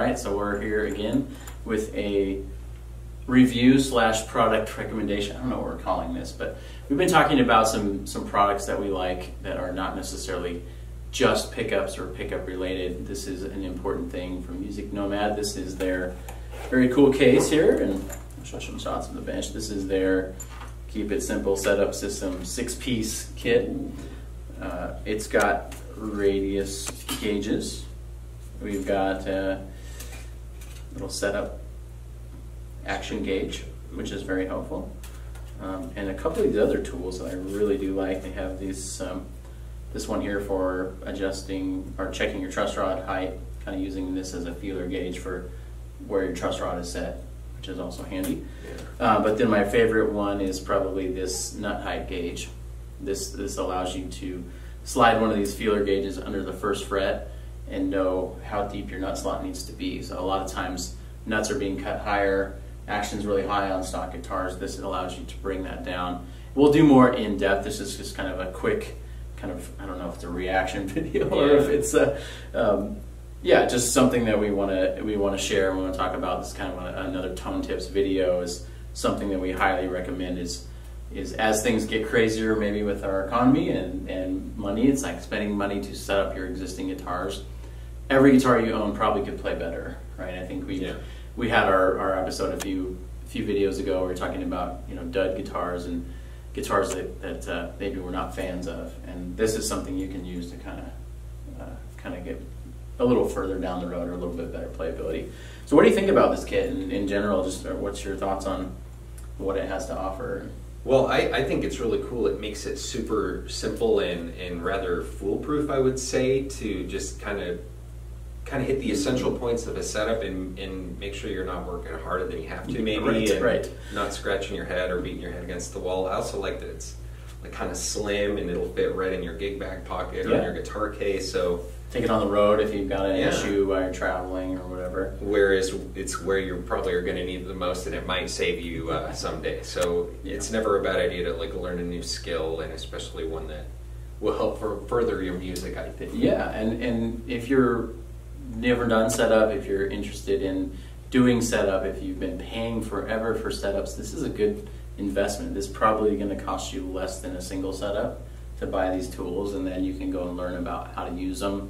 right, so we're here again with a review slash product recommendation. I don't know what we're calling this, but we've been talking about some products that we like that are not necessarily just pickups or pickup related. This is an important thing from Music Nomad. This is their very cool case here, and I'll show some shots of the bench. This is their Keep It Simple Setup System 6-piece kit. It's got radius gauges. We've got a little setup action gauge, which is very helpful. And a couple of the other tools that I really do like. They have these, this one here for adjusting or checking your truss rod height, kind of using this as a feeler gauge for where your truss rod is set, which is also handy. Yeah. But then my favorite one is probably this nut height gauge. This allows you to slide one of these feeler gauges under the first fret and know how deep your nut slot needs to be. So a lot of times nuts are being cut higher, action's really high on stock guitars. This allows you to bring that down. We'll do more in depth. This is just kind of a quick, kind of, I don't know if it's a reaction video or if it's a, yeah, just something that we want to share. We want to talk about. This kind of another tone tips video is something that we highly recommend. Is as things get crazier, maybe with our economy and money, it's like spending money to set up your existing guitars. Every guitar you own probably could play better, right? I think we had our episode a few videos ago. We were talking about, you know, dud guitars and guitars that maybe we're not fans of, and this is something you can use to kind of get a little further down the road or a little bit better playability. So what do you think about this kit in general? Just what's your thoughts on what it has to offer? Well, I think it's really cool. It makes it super simple and rather foolproof, I would say, to just kind of hit the essential points of a setup and make sure you're not working harder than you have to, maybe, and not scratching your head or beating your head against the wall. I also like that it's like kind of slim and it'll fit right in your gig bag pocket or in your guitar case. So take it on the road if you've got an issue while you're traveling or whatever. Whereas it's where you probably are going to need it the most, and it might save you someday. So it's never a bad idea to like learn a new skill, and especially one that will help further your music, I think. Yeah, and if you're never done setup, if you're interested in doing setup, if you've been paying forever for setups, this is a good investment. This is probably going to cost you less than a single setup to buy these tools, and then you can go and learn about how to use them.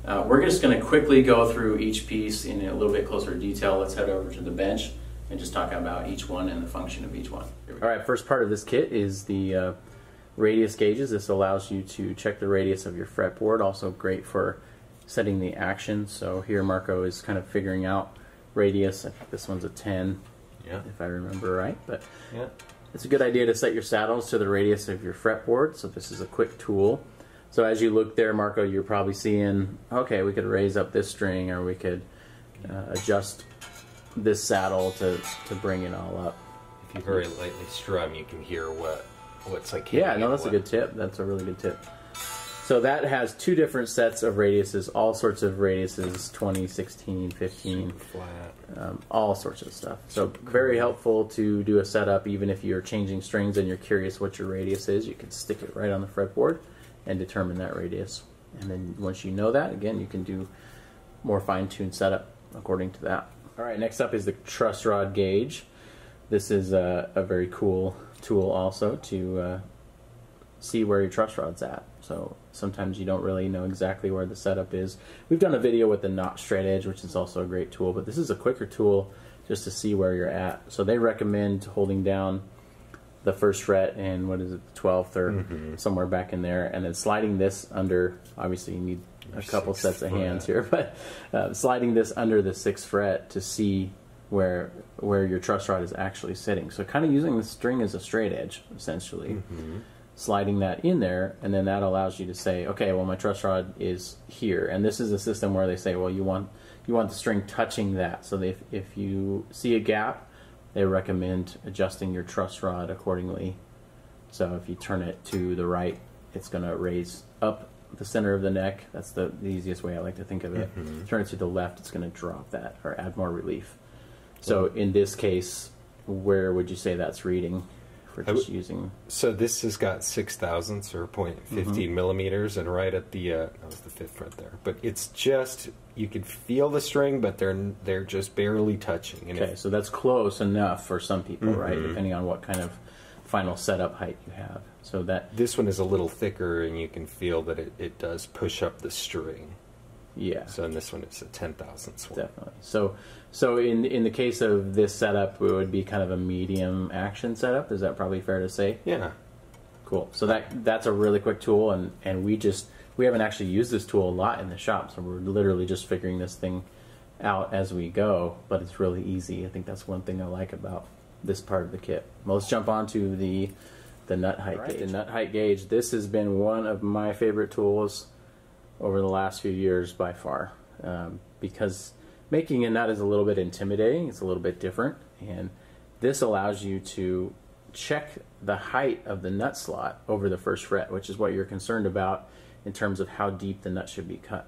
We're just going to quickly go through each piece in a little bit closer detail. Let's head over to the bench and just talk about each one and the function of each one. All right, first part of this kit is the radius gauges. This allows you to check the radius of your fretboard, also great for setting the action. So here Marco is kind of figuring out radius. I think this one's a 10, if I remember right. But it's a good idea to set your saddles to the radius of your fretboard. So this is a quick tool. So as you look there, Marco, you're probably seeing, okay, we could raise up this string, or we could adjust this saddle to bring it all up. If you very lightly strum, you can hear what's like. Yeah, no, that's a good tip. That's a really good tip. So that has two different sets of radiuses, all sorts of radiuses, 20, 16, 15, flat, all sorts of stuff. So very helpful to do a setup, even if you're changing strings and you're curious what your radius is. You can stick it right on the fretboard and determine that radius. And then once you know that, again, you can do more fine-tuned setup according to that. All right, next up is the Truss Rod Gauge. This is a very cool tool also to see where your truss rod's at. So sometimes you don't really know exactly where the setup is. We've done a video with the Not Straight Edge, which is also a great tool, but this is a quicker tool just to see where you're at. So they recommend holding down the first fret and what is it, the 12th or somewhere back in there, and then sliding this under. Obviously you need a couple sets of hands here, but sliding this under the 6th fret to see where your truss rod is actually sitting. So kind of using the string as a straight edge, essentially. Sliding that in there, and then that allows you to say, okay, well, my truss rod is here, and this is a system where they say, well, you want the string touching that. So if you see a gap, they recommend adjusting your truss rod accordingly. So if you turn it to the right, it's going to raise up the center of the neck. That's the easiest way I like to think of it. Turn it to the left, it's going to drop that or add more relief. So in this case, where would you say that's reading? for just using. So this has got 0.006 or 0.15 millimeters, and right at the that was the 5th fret there. But it's just, you can feel the string, but they're just barely touching. And okay, so that's close enough for some people, right? Depending on what kind of final setup height you have. So that this one is a little thicker, and you can feel that it does push up the string. Yeah. So in this one, it's a 10,000th one. Definitely. So in the case of this setup, it would be kind of a medium action setup. Is that probably fair to say? Yeah. Cool. So that's a really quick tool, and we haven't actually used this tool a lot in the shop, so we're literally just figuring this thing out as we go. But it's really easy. I think that's one thing I like about this part of the kit. Well, let's jump on to the nut height gauge. The nut height gauge. This has been one of my favorite tools over the last few years by far, because making a nut is a little bit intimidating. It's a little bit different, and this allows you to check the height of the nut slot over the 1st fret, which is what you're concerned about in terms of how deep the nut should be cut.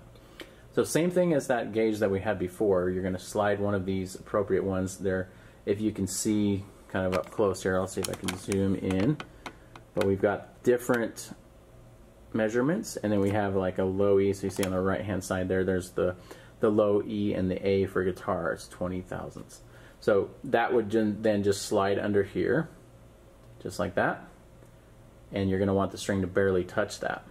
So same thing as that gauge that we had before. You're going to slide one of these appropriate ones there. If you can see kind of up close here, I'll see if I can zoom in, but we've got different measurements, and then we have like a low E. So you see on the right hand side there's the low E and the A for guitar. It's 20,000ths. So that would then just slide under here, just like that, and you're going to want the string to barely touch that.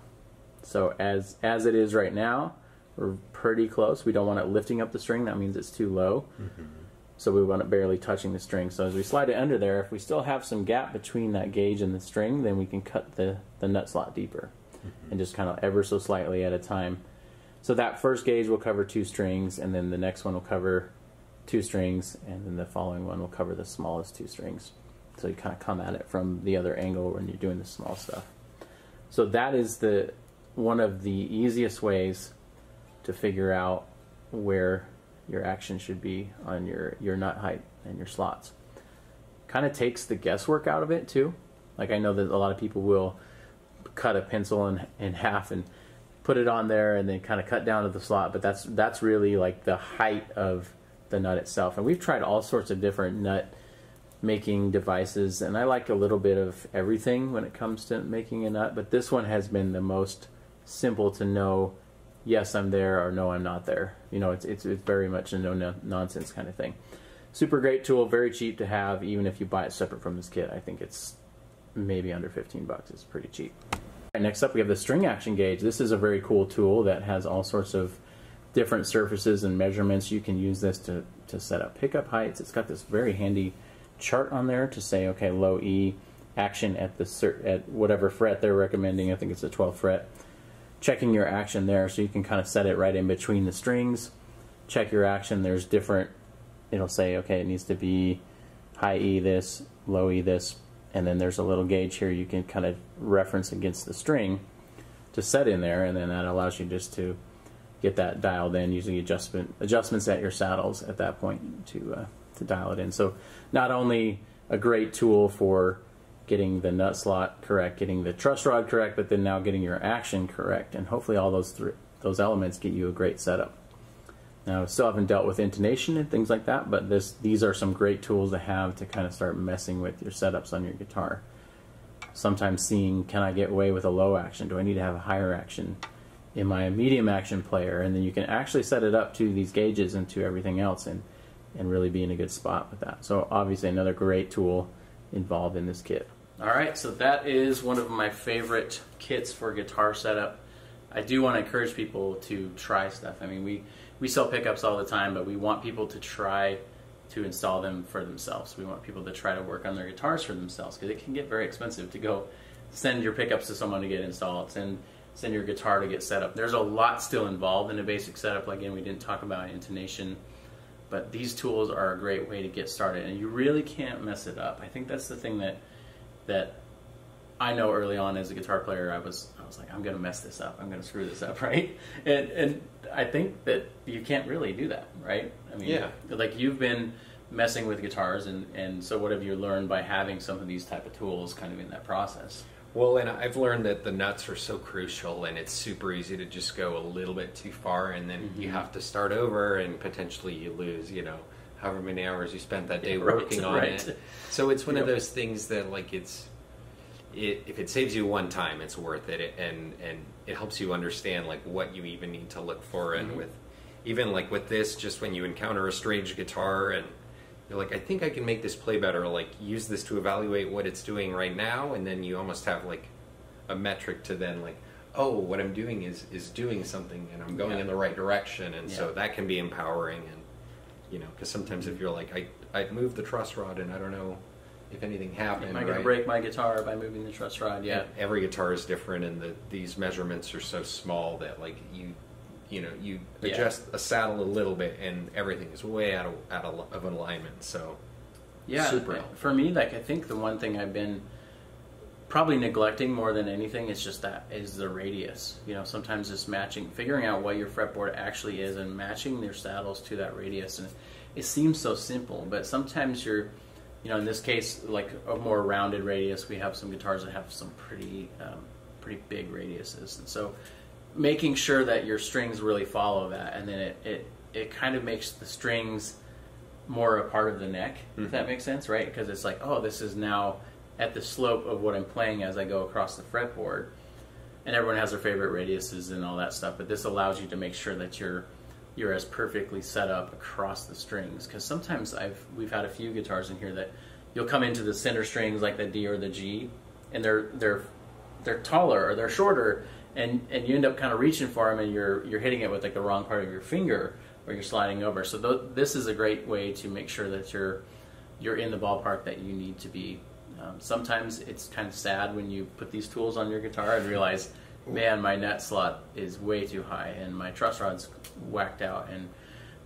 So as it is right now, we're pretty close. We don't want it lifting up the string. That means it's too low. So we want it barely touching the string. So as we slide it under there, if we still have some gap between that gauge and the string, then we can cut the nut slot deeper. And just kind of ever so slightly at a time. So that first gauge will cover 2 strings, and then the next one will cover 2 strings, and then the following one will cover the smallest 2 strings. So you kind of come at it from the other angle when you're doing the small stuff. So that is one of the easiest ways to figure out where your action should be on your nut height and your slots. Kind of takes the guesswork out of it too. Like, I know that a lot of people will cut a pencil in half and put it on there and then kind of cut down to the slot, but that's really like the height of the nut itself. And we've tried all sorts of different nut making devices, and I like a little bit of everything when it comes to making a nut, but this one has been the most simple to know, yes, I'm there, or no, I'm not there. You know, it's very much a no-nonsense kind of thing. Super great tool, very cheap to have, even if you buy it separate from this kit. I think it's maybe under 15 bucks. It's pretty cheap. Right, next up we have the string action gauge. This is a very cool tool that has all sorts of different surfaces and measurements. You can use this to set up pickup heights. It's got this very handy chart on there to say, okay, low E action at whatever fret they're recommending. I think it's the 12th fret. Checking your action there, so you can kind of set it right in between the strings. Check your action. There's different, it'll say, okay, it needs to be high E this, low E this, and then there's a little gauge here you can kind of reference against the string to set in there, and then that allows you just to get that dialed in, using adjustments at your saddles at that point to dial it in. So not only a great tool for getting the nut slot correct, getting the truss rod correct, but then now getting your action correct, and hopefully all those elements get you a great setup. Now, I still haven't dealt with intonation and things like that, but these are some great tools to have to kind of start messing with your setups on your guitar. Sometimes seeing, can I get away with a low action? Do I need to have a higher action in my medium action player? And then you can actually set it up to these gauges and to everything else, and really be in a good spot with that. So obviously another great tool involved in this kit. Alright, so that is one of my favorite kits for guitar setup. I do want to encourage people to try stuff. I mean, we sell pickups all the time, but we want people to try to install them for themselves. We want people to try to work on their guitars for themselves, because it can get very expensive to go send your pickups to someone to get installed, send your guitar to get set up. There's a lot still involved in a basic setup. Again, we didn't talk about intonation, but these tools are a great way to get started, and you really can't mess it up. I think that's the thing that I know early on as a guitar player, I was like, I'm going to mess this up. I'm going to screw this up, right? And I think that you can't really do that, right? I mean, yeah. Like, you've been messing with guitars, and so what have you learned by having some of these type of tools kind of in that process? Well, and I've learned that the nuts are so crucial, and it's super easy to just go a little bit too far, and then you have to start over, and potentially you lose, however many hours you spent that day working on it. So it's one of those things that like if it saves you one time, it's worth it, and it helps you understand like what you even need to look for. And with even like with this, just when you encounter a strange guitar and you're like, I think I can make this play better, like use this to evaluate what it's doing right now, and then you almost have like a metric to then like, oh, what I'm doing is doing something, and I'm going in the right direction, and so that can be empowering. And you know, because sometimes if you're like, I moved the truss rod and I don't know if anything happened. Am I going to break my guitar by moving the truss rod? Yeah. And every guitar is different, and these measurements are so small that like you adjust a saddle a little bit, and everything is way out of alignment. So super helpful. For me, like I think the one thing I've been probably neglecting more than anything is the radius. You know, sometimes it's figuring out what your fretboard actually is and matching your saddles to that radius. And it seems so simple, but sometimes in this case, like a more rounded radius, we have some guitars that have some pretty big radiuses, and so making sure that your strings really follow that, and then it kind of makes the strings more a part of the neck, if that makes sense, right? Because it's like, oh, this is now at the slope of what I'm playing as I go across the fretboard, and everyone has their favorite radiuses and all that stuff, but this allows you to make sure that you're as perfectly set up across the strings. Because sometimes we've had a few guitars in here that you'll come into the center strings like the D or the G, and they're taller or they're shorter, and you end up kind of reaching for them, and you're hitting it with like the wrong part of your finger, or you're sliding over. So this is a great way to make sure that you're in the ballpark that you need to be. Sometimes it's kind of sad when you put these tools on your guitar and realize, man, my net slot is way too high, and my truss rod's whacked out, and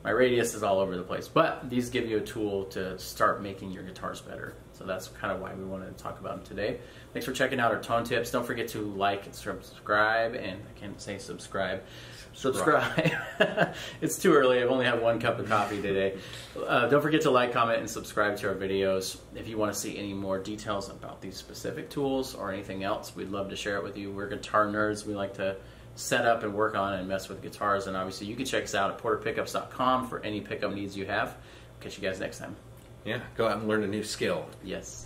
my radius is all over the place. But these give you a tool to start making your guitars better. So that's kind of why we wanted to talk about them today. Thanks for checking out our tone tips. Don't forget to like and subscribe, and I can't say subscribe. It's too early. I've only had one cup of coffee today. Don't forget to like, comment, and subscribe to our videos. If you want to see any more details about these specific tools or anything else, we'd love to share it with you. We're guitar nerds. We like to set up and work on and mess with guitars. And obviously you can check us out at porterpickups.com for any pickup needs you have. Catch you guys next time. Yeah, go out and learn a new skill. Yes.